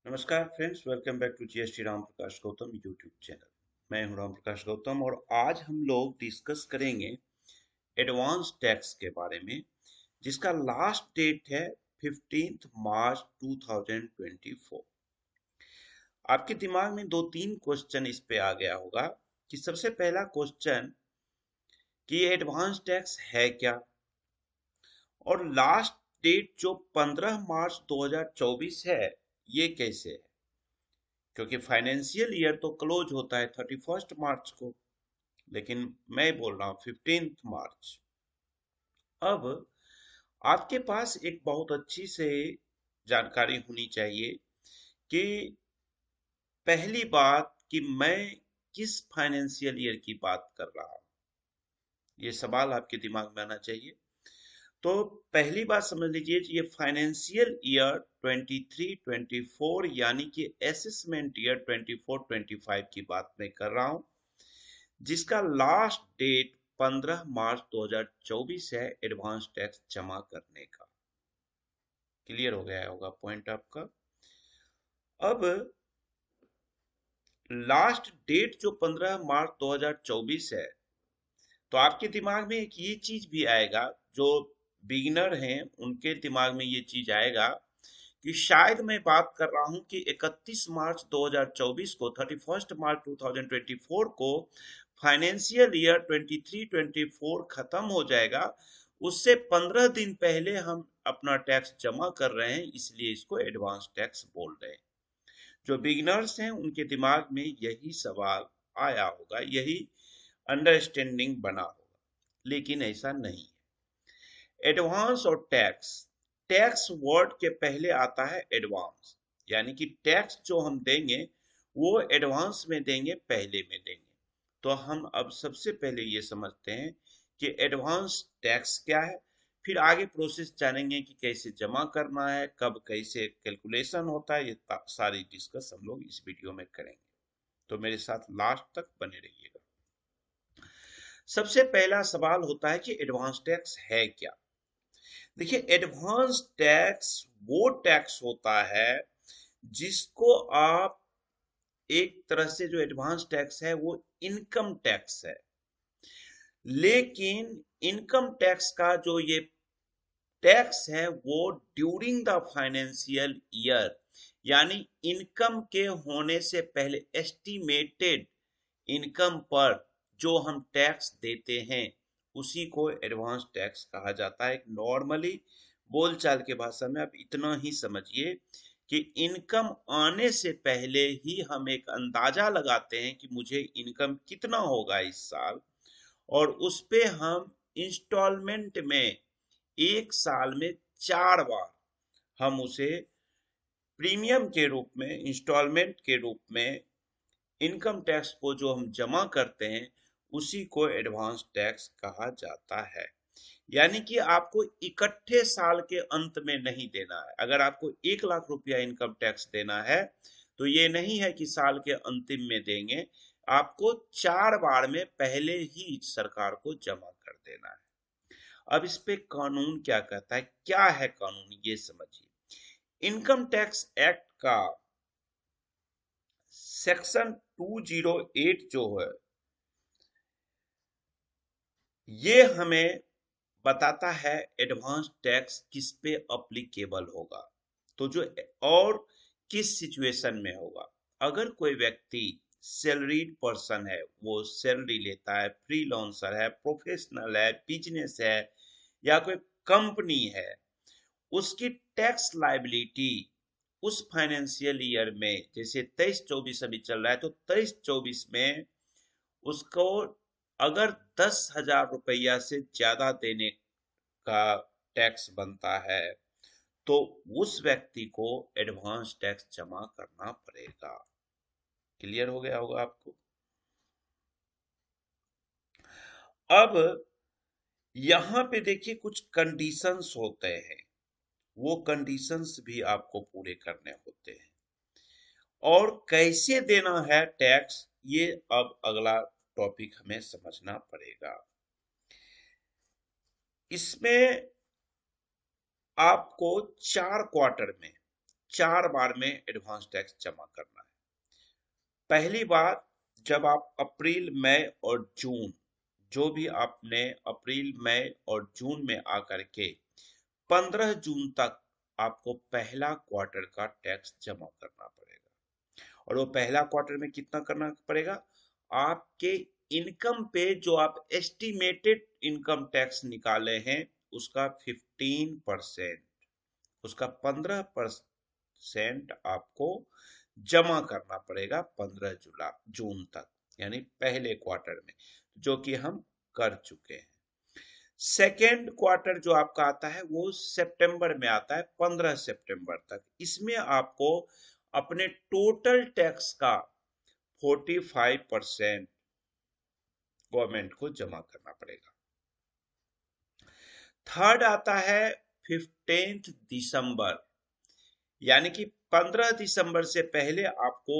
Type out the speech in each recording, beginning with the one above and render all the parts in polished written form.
नमस्कार friends, welcome back to GST Ram Prakash Gautam YouTube channel. मैं हूं राम प्रकाश गौतम और आज हम लोग डिस्कस करेंगे एडवांस टैक्स के बारे में, जिसका लास्ट डेट है 15 मार्च 2024। आपके दिमाग में दो तीन क्वेश्चन इस पे आ गया होगा कि सबसे पहला क्वेश्चन कि एडवांस टैक्स है क्या, और लास्ट डेट जो 15 मार्च 2024 है ये कैसे है, क्योंकि फाइनेंशियल ईयर तो क्लोज होता है 31 मार्च को, लेकिन मैं बोल रहा हूँ 15 मार्च। अब आपके पास एक बहुत अच्छी से जानकारी होनी चाहिए कि पहली बात कि मैं किस फाइनेंशियल ईयर की बात कर रहा हूँ, ये सवाल आपके दिमाग में आना चाहिए। तो पहली बात समझ लीजिए कि ये फाइनेंशियल ईयर 23-24 यानी कि असेसमेंट ईयर 24-25 की बात मैं कर रहा हूँ, जिसका लास्ट डेट 15 मार्च 2024 है एडवांस टैक्स जमा करने का। क्लियर हो गया होगा पॉइंट आपका। अब लास्ट डेट जो 15 मार्च 2024 है, तो आपके दिमाग में एक ये चीज भी आएगा, जो बिगिनर हैं उनके दिमाग में ये चीज आएगा कि शायद मैं बात कर रहा हूं कि 31 मार्च 2024 को 31 मार्च 2024 को फाइनेंशियल ईयर 23-24 खत्म हो जाएगा। उससे 15 दिन पहले हम अपना टैक्स जमा कर रहे हैं, इसलिए इसको एडवांस टैक्स बोल रहे हैं। जो बिगिनर्स हैं उनके दिमाग में यही सवाल आया होगा, यही अंडरस्टैंडिंग बना होगा, लेकिन ऐसा नहीं है। एडवांस और टैक्स, टैक्स वर्ड के पहले आता है एडवांस, यानी कि टैक्स जो हम देंगे वो एडवांस में देंगे, पहले में देंगे। तो हम अब सबसे पहले ये समझते हैं कि एडवांस टैक्स क्या है, फिर आगे प्रोसेस जानेंगे कि कैसे जमा करना है, कब कैसे कैलकुलेशन होता है, ये सारी डिस्कस हम लोग इस वीडियो में करेंगे। तो मेरे साथ लास्ट तक बने रहिएगा। सबसे पहला सवाल होता है कि एडवांस टैक्स है क्या। देखिए, एडवांस टैक्स वो टैक्स होता है जिसको आप, एक तरह से जो एडवांस टैक्स है वो इनकम टैक्स है, लेकिन इनकम टैक्स का जो ये टैक्स है वो ड्यूरिंग द फाइनेंशियल ईयर, यानी इनकम के होने से पहले एस्टिमेटेड इनकम पर जो हम टैक्स देते हैं उसी को एडवांस टैक्स कहा जाता है। नॉर्मली बोलचाल के भाषा में आप इतना ही समझिए कि इनकम आने से पहले ही हम एक अंदाजा लगाते हैं कि मुझे इनकम कितना होगा इस साल, और उस पे हम इंस्टॉलमेंट में एक साल में 4 बार हम उसे प्रीमियम के रूप में, इंस्टॉलमेंट के रूप में इनकम टैक्स को जो हम जमा करते हैं उसी को एडवांस टैक्स कहा जाता है। यानी कि आपको इकट्ठे साल के अंत में नहीं देना है। अगर आपको 1 लाख रुपया इनकम टैक्स देना है तो ये नहीं है कि साल के अंतिम में देंगे, आपको 4 बार में पहले ही सरकार को जमा कर देना है। अब इस पे कानून क्या कहता है, क्या है कानून, ये समझिए। इनकम टैक्स एक्ट का सेक्शन 208 जो है, ये हमें बताता है एडवांस टैक्स किस पे अप्लीकेबल होगा। तो जो, और किस सिचुएशन में होगा। अगर कोई व्यक्ति सैलरीड पर्सन है, वो सैलरी लेता है, फ्रीलांसर है, प्रोफेशनल है, बिजनेस है, या कोई कंपनी है, उसकी टैक्स लाइबिलिटी उस फाइनेंशियल ईयर में, जैसे 23-24 अभी चल रहा है, तो 23-24 में उसको अगर 10,000 रुपया से ज्यादा देने का टैक्स बनता है तो उस व्यक्ति को एडवांस टैक्स जमा करना पड़ेगा। क्लियर हो गया होगा आपको। अब यहां पे देखिए कुछ कंडीशंस होते हैं, वो कंडीशंस भी आपको पूरे करने होते हैं, और कैसे देना है टैक्स ये अब अगला टॉपिक हमें समझना पड़ेगा। इसमें आपको 4 क्वार्टर में, 4 बार में एडवांस टैक्स जमा करना है। पहली बार जब आप अप्रैल, मई और जून, जो भी आपने अप्रैल, मई और जून में आकर के 15 जून तक आपको पहला क्वार्टर का टैक्स जमा करना पड़ेगा। और वो पहला क्वार्टर में कितना करना पड़ेगा? आपके इनकम पे जो आप एस्टिमेटेड इनकम टैक्स निकाले हैं उसका 15%, उसका 15% आपको जमा करना पड़ेगा 15 जून तक, यानी पहले क्वार्टर में, जो कि हम कर चुके हैं। सेकेंड क्वार्टर जो आपका आता है वो सितंबर में आता है, 15 सितंबर तक। इसमें आपको अपने टोटल टैक्स का 45% गवर्नमेंट को जमा करना पड़ेगा। थर्ड आता है 15 दिसंबर, यानी कि 15 दिसंबर से पहले आपको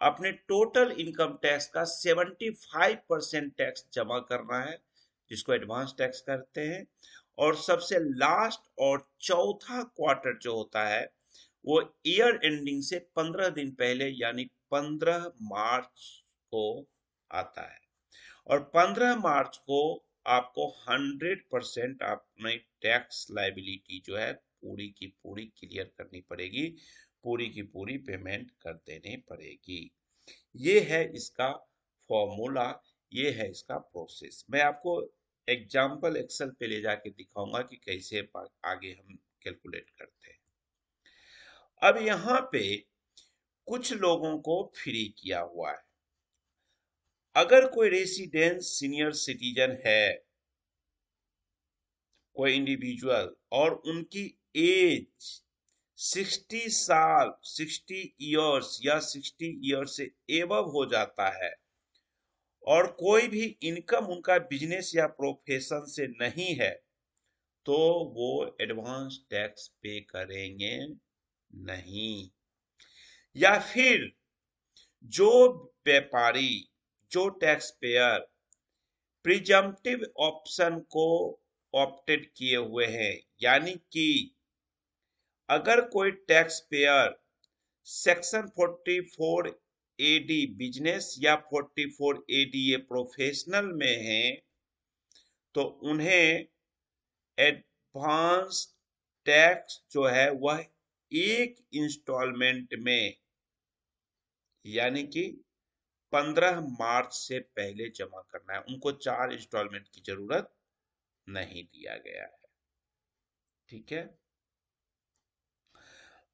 अपने टोटल इनकम टैक्स का 75% टैक्स जमा करना है, जिसको एडवांस टैक्स करते हैं। और सबसे लास्ट और चौथा क्वार्टर जो होता है वो ईयर एंडिंग से 15 दिन पहले, यानी 15 मार्च को आता है। और 15 मार्च को आपको 100% अपनी टैक्स लायबिलिटी जो है पूरी की पूरी क्लियर करनी पड़ेगी, पूरी की पूरी पेमेंट कर देनी पड़ेगी। ये है इसका फॉर्मूला, ये है इसका प्रोसेस। मैं आपको एग्जाम्पल एक्सेल पे ले जाके दिखाऊंगा कि कैसे आगे हम कैलकुलेट करते हैं। अब यहाँ पे कुछ लोगों को फ्री किया हुआ है। अगर कोई रेसिडेंट सीनियर सिटीजन है, कोई इंडिविजुअल, और उनकी एज 60 साल, 60 इयर्स या 60 ईयर्स से एबव हो जाता है, और कोई भी इनकम उनका बिजनेस या प्रोफेशन से नहीं है, तो वो एडवांस टैक्स पे करेंगे नहीं। या फिर जो व्यापारी, जो टैक्स पेयर प्रिजम्पटिव ऑप्शन को ऑप्टेड किए हुए हैं, यानी कि अगर कोई tax payer section 44 AD business या 44 एडीए प्रोफेशनल में है, तो उन्हें एडवांस टैक्स जो है वह एक इंस्टॉलमेंट में, यानी कि 15 मार्च से पहले जमा करना है। उनको 4 इंस्टॉलमेंट की जरूरत नहीं दिया गया है। ठीक है,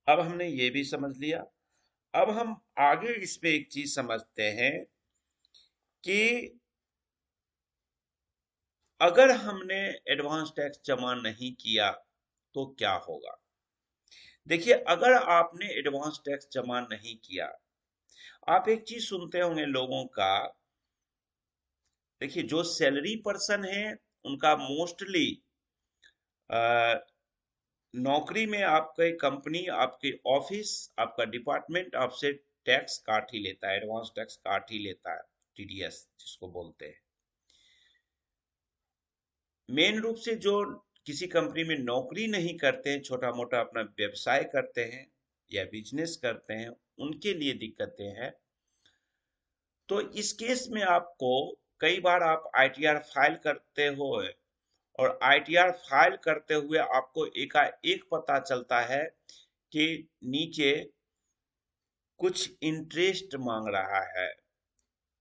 अब हमने ये भी समझ लिया। अब हम आगे इसमें एक चीज समझते हैं कि अगर हमने एडवांस टैक्स जमा नहीं किया तो क्या होगा। देखिए, अगर आपने एडवांस टैक्स जमा नहीं किया, आप एक चीज सुनते होंगे लोगों का, देखिए जो सैलरी पर्सन है उनका मोस्टली नौकरी में आपके कंपनी, आपके ऑफिस, आपका डिपार्टमेंट आपसे टैक्स काट ही लेता है, एडवांस टैक्स काट ही लेता है, टीडीएस जिसको बोलते हैं। मेन रूप से जो किसी कंपनी में नौकरी नहीं करते हैं, छोटा मोटा अपना व्यवसाय करते हैं या बिजनेस करते हैं, उनके लिए दिक्कतें हैं। तो इस केस में आपको कई बार आप आईटीआर फाइल करते हो, और आईटीआर फाइल करते हुए आपको एकाएक पता चलता है कि नीचे कुछ इंटरेस्ट मांग रहा है।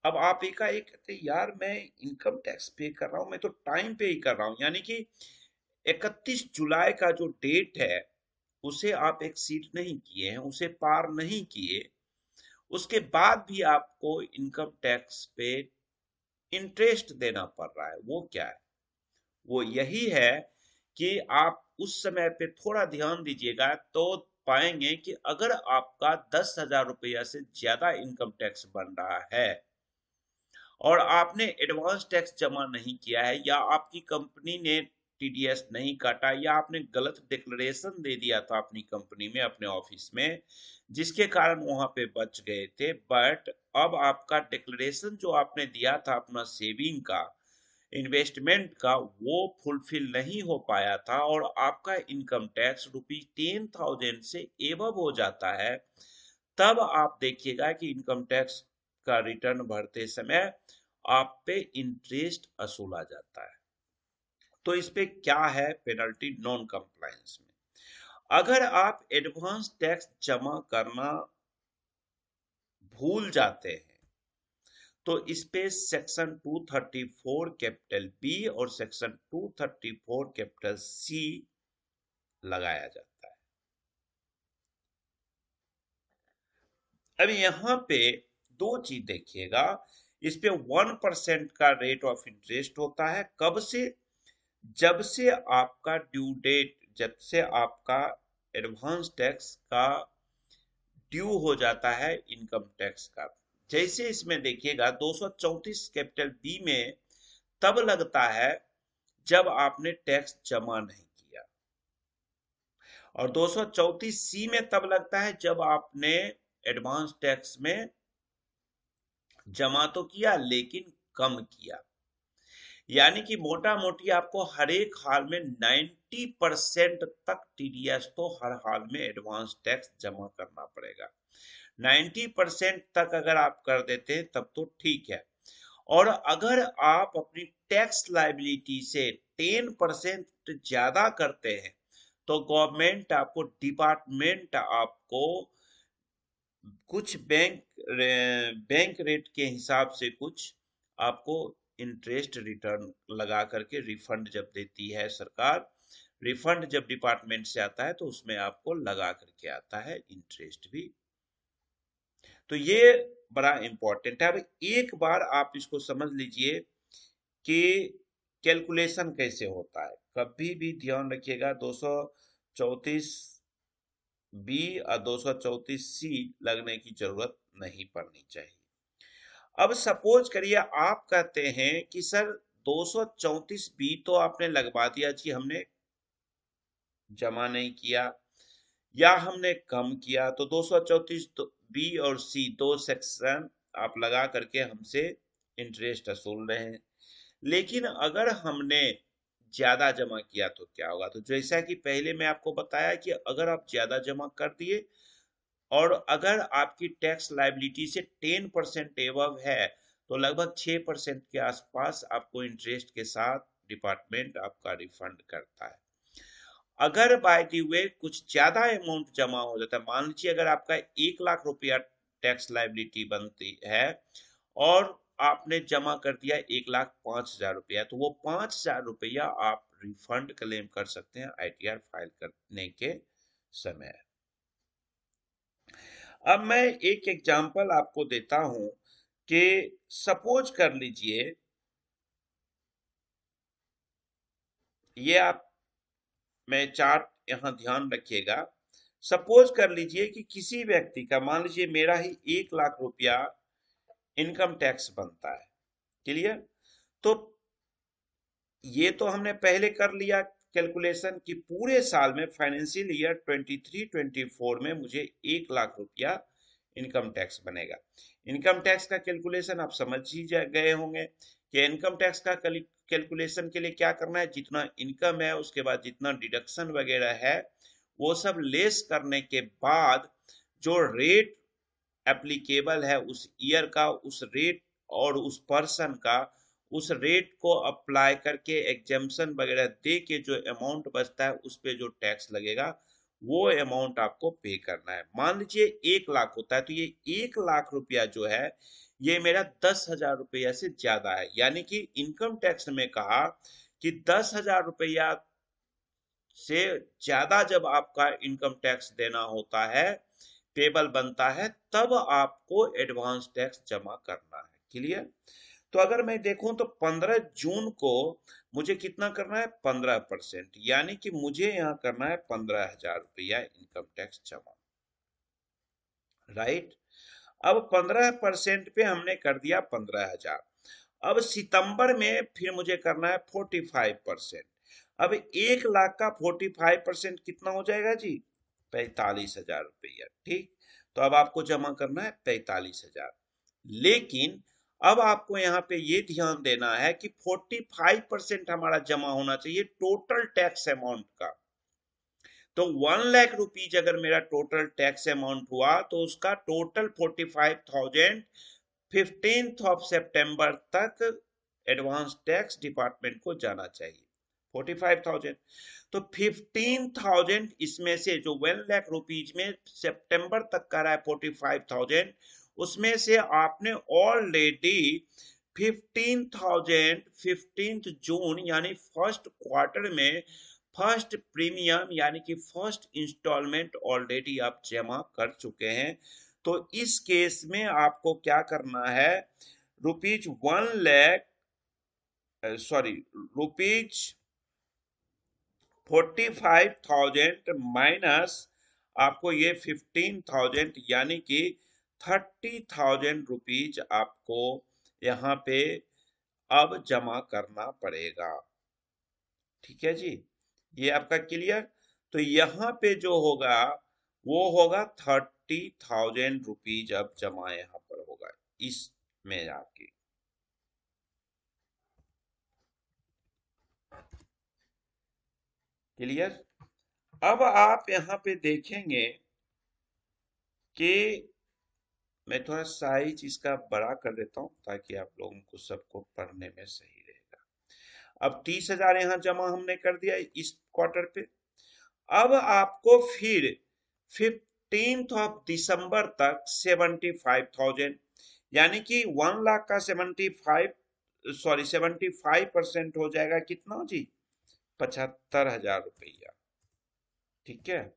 अब आप एकाएक कहते हैं यार मैं इनकम टैक्स पे कर रहा हूं, मैं तो टाइम पे ही कर रहा हूं, यानी कि 31 जुलाई का जो डेट है उसे आप एक्सीड नहीं किए हैं, उसे पार नहीं किए, उसके बाद भी आपको इनकम टैक्स पे इंटरेस्ट देना पड़ रहा है। वो क्या है? वो यही है कि आप उस समय पे थोड़ा ध्यान दीजिएगा तो पाएंगे कि अगर आपका 10,000 रुपया से ज्यादा इनकम टैक्स बन रहा है और आपने एडवांस टैक्स जमा नहीं किया है, या आपकी कंपनी ने टीडीएस नहीं काटा, या आपने गलत डिक्लेरेशन दे दिया था अपनी कंपनी में, अपने ऑफिस में, जिसके कारण वहां पे बच गए थे, बट अब आपका डिक्लेरेशन जो आपने दिया था अपना सेविंग का, इन्वेस्टमेंट का वो फुलफिल नहीं हो पाया था और आपका इनकम टैक्स ₹10,000 से एबव हो जाता है, तब आप देखिएगा कि इनकम टैक्स का रिटर्न भरते समय आप पे इंटरेस्ट वसूला जाता है। तो इस पे क्या है पेनल्टी नॉन कंप्लायंस में? अगर आप एडवांस टैक्स जमा करना भूल जाते हैं तो इस पे सेक्शन 234 कैपिटल बी और सेक्शन 234 कैपिटल सी लगाया जाता है। अब यहाँ पे दो चीज देखिएगा, इस पे 1% का रेट ऑफ इंटरेस्ट होता है। कब से? जब से आपका ड्यू डेट, जब से आपका एडवांस टैक्स का ड्यू हो जाता है इनकम टैक्स का। जैसे इसमें देखिएगा 234 कैपिटल बी में तब लगता है जब आपने टैक्स जमा नहीं किया, और 234 सी में तब लगता है जब आपने एडवांस टैक्स में जमा तो किया लेकिन कम किया। यानी कि मोटा मोटी आपको हर एक हाल में 90% तक टीडीएस तो हर हाल में एडवांस टैक्स जमा करना पड़ेगा। 90% तक अगर आप कर देते हैं तब तो ठीक है। और अगर आप अपनी टैक्स लायबिलिटी से 10% ज्यादा करते हैं तो गवर्नमेंट आपको, डिपार्टमेंट आपको कुछ बैंक रेट के हिसाब से कुछ आपको इंटरेस्ट रिटर्न लगा करके रिफंड जब देती है सरकार, रिफंड जब डिपार्टमेंट से आता है तो उसमें आपको लगा करके आता है इंटरेस्ट भी। तो ये बड़ा इंपॉर्टेंट है। अब एक बार आप इसको समझ लीजिए कि कैलकुलेशन कैसे होता है। कभी भी ध्यान रखिएगा 234 बी और 234 सी लगने की जरूरत नहीं पड़नी चाहिए। अब सपोज करिए आप कहते हैं कि सर 234 बी तो आपने लगवा दिया जी, हमने जमा नहीं किया या हमने कम किया, तो 234 बी और सी दो सेक्शन आप लगा करके हमसे इंटरेस्ट वसूल रहे हैं। लेकिन अगर हमने ज्यादा जमा किया तो क्या होगा? तो जैसा कि पहले मैं आपको बताया कि अगर आप ज्यादा जमा कर दिए और अगर आपकी टैक्स लायबिलिटी से 10% एबव है तो लगभग 6% के आसपास आपको इंटरेस्ट के साथ डिपार्टमेंट आपका रिफंड करता है। अगर बाय द वे कुछ ज्यादा अमाउंट जमा हो जाता है, मान लीजिए अगर आपका 1 लाख रुपया टैक्स लायबिलिटी बनती है और आपने जमा कर दिया 1,05,000 रुपया, तो वो 5,000 रुपया आप रिफंड क्लेम कर सकते हैं आईटीआर फाइल करने के समय। अब मैं एक एग्जांपल आपको देता हूं कि सपोज कर लीजिए, ये आप, मैं चार्ट यहां ध्यान रखिएगा। सपोज कर लीजिए कि किसी व्यक्ति का, मान लीजिए मेरा ही 1 लाख रुपया इनकम टैक्स बनता है। क्लियर? तो ये तो हमने पहले कर लिया कैलकुलेशन कि पूरे साल में फाइनेंशियल ईयर 23-24 में मुझे 1 लाख रुपया इनकम टैक्स बनेगा। इनकम टैक्स का कैलकुलेशन आप समझ ही गए होंगे कि इनकम टैक्स का कैलकुलेशन के लिए क्या करना है, जितना इनकम है उसके बाद जितना डिडक्शन वगैरह है वो सब लेस करने के बाद जो रेट एप्लीकेबल है उस ईयर का, उस रेट और उस पर्सन का, उस रेट को अप्लाई करके एग्जेम्पशन वगैरह दे के जो अमाउंट बचता है उस पे जो टैक्स लगेगा वो अमाउंट आपको पे करना है। मान लीजिए 1 लाख होता है तो ये 1 लाख रुपया जो है ये मेरा 10,000 रुपया से ज्यादा है। यानी कि इनकम टैक्स में कहा कि 10,000 रुपया से ज्यादा जब आपका इनकम टैक्स देना होता है, पेबल बनता है, तब आपको एडवांस टैक्स जमा करना है। क्लियर? तो अगर मैं देखूं तो 15 जून को मुझे कितना करना है? 15%, यानी कि मुझे यहाँ करना है 15,000 रुपया इनकम टैक्स जमा। राइट? अब 15% पे हमने कर दिया 15,000। अब सितंबर में फिर मुझे करना है 45%। अब 1 लाख का 45% कितना हो जाएगा जी? 45,000 रुपया। ठीक, तो अब आपको जमा करना है 45,000। लेकिन अब आपको यहाँ पे ये ध्यान देना है कि 45% हमारा जमा होना चाहिए टोटल टैक्स अमाउंट का। तो 1,00,000 रुपीज अगर मेरा टोटल टैक्स अमाउंट हुआ तो उसका टोटल 45,000 15th ऑफ सितंबर तक एडवांस टैक्स डिपार्टमेंट को जाना चाहिए। 45,000 तो 15,000 इसमें से जो 1,00,000 रुपीज में सितंबर तक का रहा है 45,000, उसमें से आपने ऑलरेडी 15,000 15th जून यानी फर्स्ट क्वार्टर में फर्स्ट प्रीमियम यानी कि फर्स्ट इंस्टॉलमेंट ऑलरेडी आप जमा कर चुके हैं। तो इस केस में आपको क्या करना है, रुपीज 1,00,000 सॉरी रुपीज 45,000 माइनस आपको ये 15,000 यानी कि 30,000 रुपीज आपको यहाँ पे अब जमा करना पड़ेगा। ठीक है जी, ये आपका क्लियर। तो यहाँ पे जो होगा वो होगा 30,000 रुपीज अब जमा यहाँ पर होगा इसमें आपकी। क्लियर। अब आप यहाँ पे देखेंगे कि मैं थोड़ा साइज इसका बड़ा कर देता हूं ताकि आप लोगों को सबको पढ़ने में सही रहेगा। अब 30,000 यहाँ जमा हमने कर दिया इस क्वार्टर पे। अब आपको फिर 15th ऑफ दिसंबर तक 75,000 यानी कि 1,00,000 का 75% हो जाएगा कितना जी, 75,000 रुपया। ठीक है।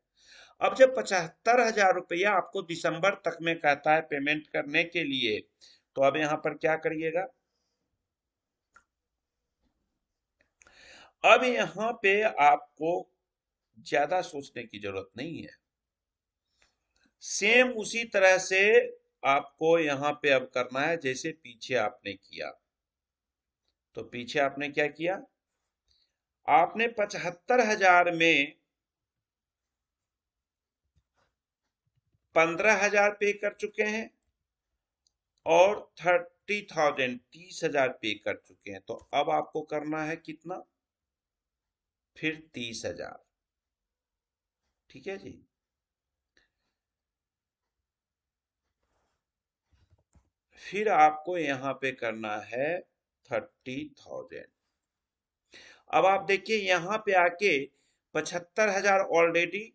अब जब 75,000 रुपया आपको दिसंबर तक में कहता है पेमेंट करने के लिए, तो अब यहां पर क्या करिएगा, अब यहां पे आपको ज्यादा सोचने की जरूरत नहीं है। सेम उसी तरह से आपको यहां पे अब करना है जैसे पीछे आपने किया। तो पीछे आपने क्या किया, आपने 75,000 में 15,000 पे कर चुके हैं और 30,000 पे कर चुके हैं। तो अब आपको करना है कितना, फिर 30,000। ठीक है जी। फिर आपको यहां पे करना है 30,000। अब आप देखिए यहां पे आके 75,000 ऑलरेडी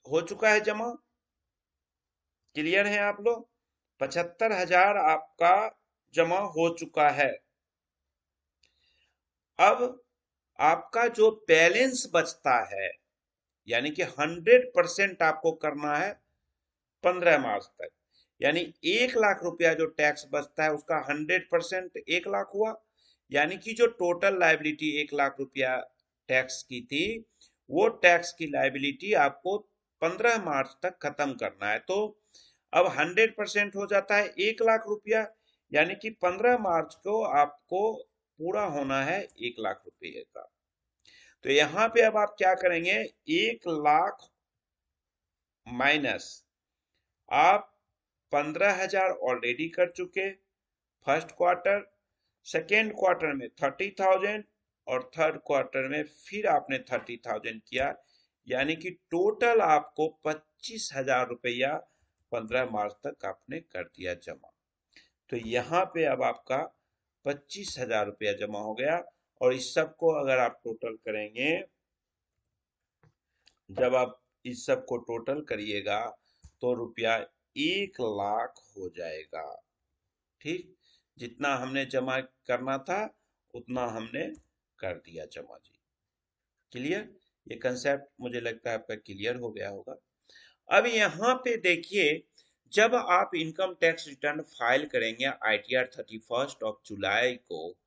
हो चुका है जमा। क्लियर है आप लोग, 75,000 आपका जमा हो चुका है। अब आपका जो बैलेंस बचता है यानी कि 100% आपको करना है 15 मार्च तक, यानी 1,00,000 रुपया जो टैक्स बचता है उसका 100% 1,00,000 हुआ, यानी कि जो टोटल लाइबिलिटी 1,00,000 रुपया टैक्स की थी वो टैक्स की लाइबिलिटी आपको 15 मार्च तक खत्म करना है। तो अब 100% हो जाता है 1,00,000 रुपया, यानी कि 15 मार्च को आपको पूरा होना है 1,00,000 रुपये का। तो यहां पे अब आप क्या करेंगे, 1,00,000 माइनस आप 15,000 ऑलरेडी कर चुके फर्स्ट क्वार्टर, सेकेंड क्वार्टर में 30,000 और थर्ड क्वार्टर में फिर आपने 30,000 किया, यानी कि टोटल आपको 25,000 रुपया 15 मार्च तक आपने कर दिया जमा। तो यहाँ पे अब आपका 25,000 रुपया जमा हो गया। और इस सब को अगर आप टोटल करेंगे, जब आप इस सब को टोटल करिएगा तो रुपया 1,00,000 हो जाएगा। ठीक, जितना हमने जमा करना था उतना हमने कर दिया जमा जी। क्लियर, ये कंसेप्ट मुझे लगता है आपका क्लियर हो गया होगा। अब यहाँ पे देखिए, जब आप इनकम टैक्स रिटर्न फाइल करेंगे ITR 31 ऑफ जुलाई को,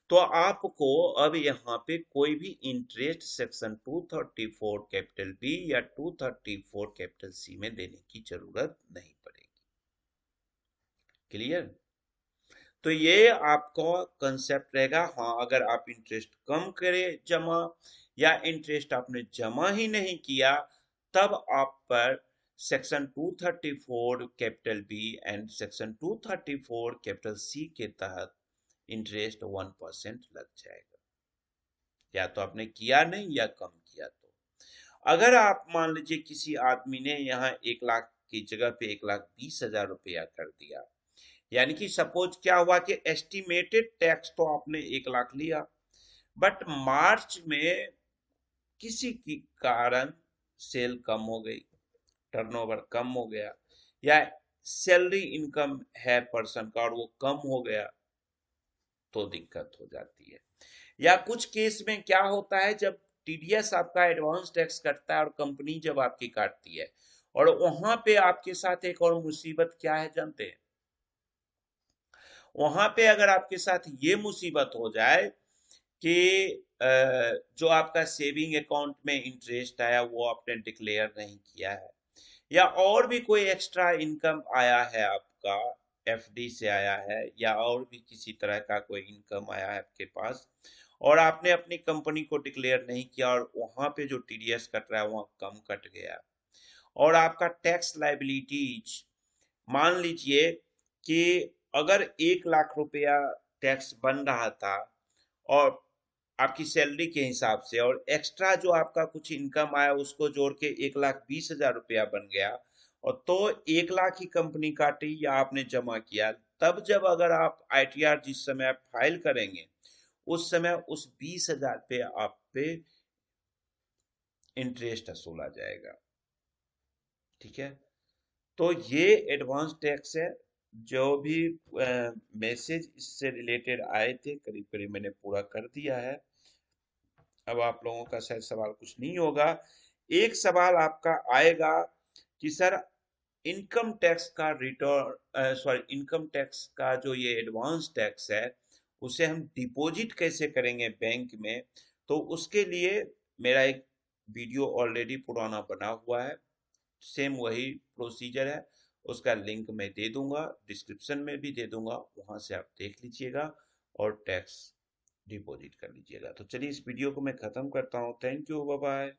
तो आपको अब यहाँ पे कोई भी इंटरेस्ट सेक्शन 234 कैपिटल बी या 234 कैपिटल सी में देने की जरूरत नहीं पड़ेगी। क्लियर। तो ये आपका कंसेप्ट रहेगा। हाँ, अगर आप इंटरेस्ट कम करें जमा या इंटरेस्ट आपने जमा ही नहीं किया, तब आप पर section 234 capital B and section 234 capital C के तहत इंटरेस्ट 1% लग जाएगा। या तो आपने किया नहीं या कम किया तो। अगर आप मान लीजिए किसी आदमी ने यहाँ 1 लाख की जगह पे 1,20,000 रुपया कर दिया, यानी कि सपोज क्या हुआ कि एस्टिमेटेड टैक्स तो आपने 1 लाख लिया, बट मार्च में किसी की कारण सेल कम हो गई, टर्नओवर कम हो गया, या सैलरी इनकम है पर्सन का और वो कम हो गया, तो दिक्कत हो जाती है। या कुछ केस में क्या होता है, जब टीडीएस आपका एडवांस टैक्स कटता है और कंपनी जब आपकी काटती है, और वहां पे आपके साथ एक और मुसीबत क्या है जानते हैं? वहां पे अगर आपके साथ ये मुसीबत हो जाए कि जो आपका सेविंग अकाउंट में इंटरेस्ट आया वो आपने डिक्लेयर नहीं किया है, या और भी कोई एक्स्ट्रा इनकम आया है आपका, एफडी से आया है, या और भी किसी तरह का कोई इनकम आया है आपके पास, और आपने अपनी कंपनी को डिक्लेयर नहीं किया, और वहां पे जो टीडीएस कट रहा है वहां कम कट गया, और आपका टैक्स लाइबिलिटीज, मान लीजिए कि अगर 1 लाख रुपया टैक्स बन रहा था और आपकी सैलरी के हिसाब से, और एक्स्ट्रा जो आपका कुछ इनकम आया उसको जोड़ के 1,20,000 रुपया बन गया, और तो 1 लाख ही कंपनी काटी या आपने जमा किया, तब जब अगर आप आईटीआर जिस समय आप फाइल करेंगे उस समय उस 20,000 पे आप पे इंटरेस्ट वसूला जाएगा। ठीक है, तो ये एडवांस टैक्स है। जो भी मैसेज इससे रिलेटेड आए थे करीब करीब मैंने पूरा कर दिया है। अब आप लोगों का शायद सवाल कुछ नहीं होगा। एक सवाल आपका आएगा कि सर इनकम टैक्स का रिटर्न, सॉरी, इनकम टैक्स का जो ये एडवांस टैक्स है उसे हम डिपॉजिट कैसे करेंगे बैंक में? तो उसके लिए मेरा एक वीडियो ऑलरेडी पुराना बना हुआ है, सेम वही प्रोसीजर है, उसका लिंक मैं दे दूंगा, डिस्क्रिप्शन में भी दे दूंगा, वहां से आप देख लीजिएगा और टैक्स डिपॉजिट कर लीजिएगा। तो चलिए इस वीडियो को मैं खत्म करता हूँ। Thank you, bye bye.